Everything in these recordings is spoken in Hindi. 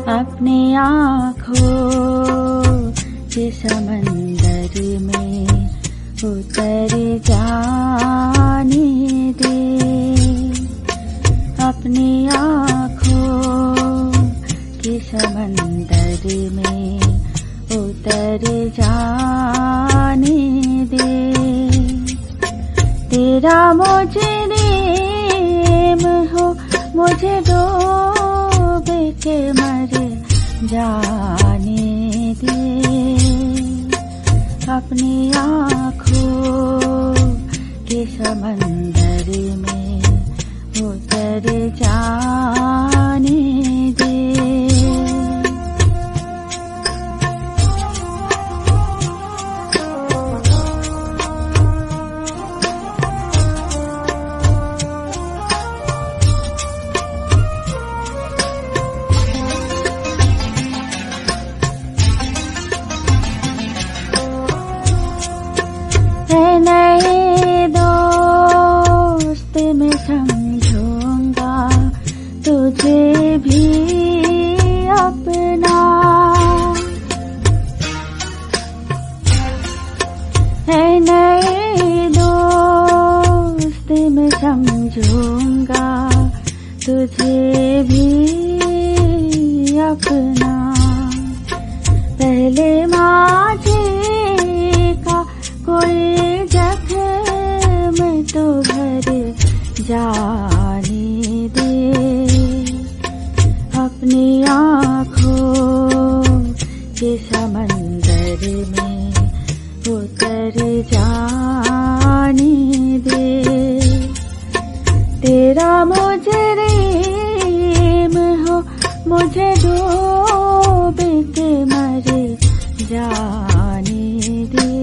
अपनी आँखों के समंदर में उतर जाने दे, अपनी आँखों के समंदर में उतर जाने दे। तेरा मुझे नेम हो, मुझे डूब के मर जाने दे, अपनी आँखों के समंदर में उतर जाने दे। नए दोस्त में समझूंगा तुझे भी अपना, है नए दोस्त में समझूंगा तुझे भी अपना। पहले माझे का कोई तो भर जाने दे, अपनी आँखों के समंदर में उतर जाने दे। तेरा मुझे प्रेम हो, मुझे डूब के मर जाने दे।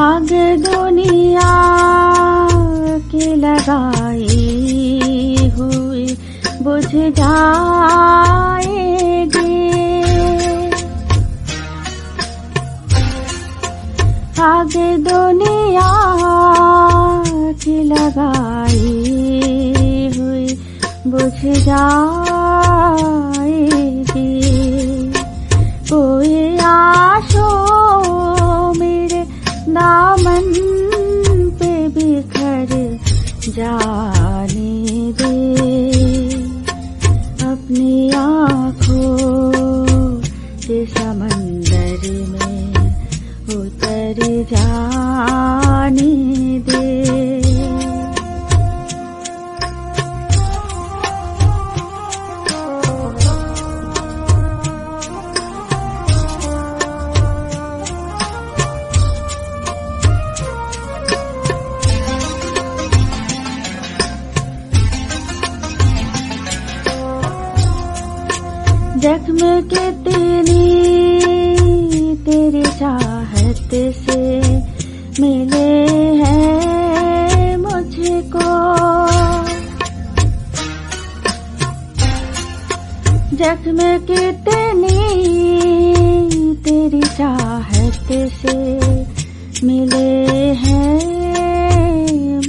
आग दुनिया की लगाई हुई बुझ जाएगी, आग दुनिया की लगाई हुई बुझ जाएगी। कोई आशों दामन पे बिखर जाने दे, अपनी आँखों के समंदर में उतर जाने दे। जख्म कितनी तेरी चाहत से मिले हैं मुझको, जख्म कितनी तेरी चाहत से मिले हैं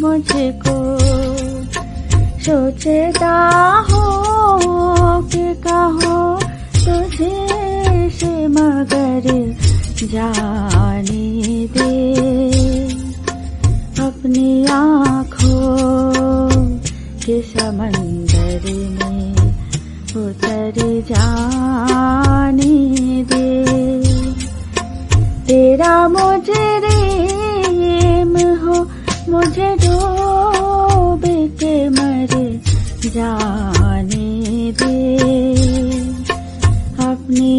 मुझको। सोचता हूँ कि कहो तुझे से मगर जाने दे, अपनी आँखों के समंदर में उतर जाने दे। तेरा मुझे प्रेम हो, मुझे डूब के मर जाने दे, अपनी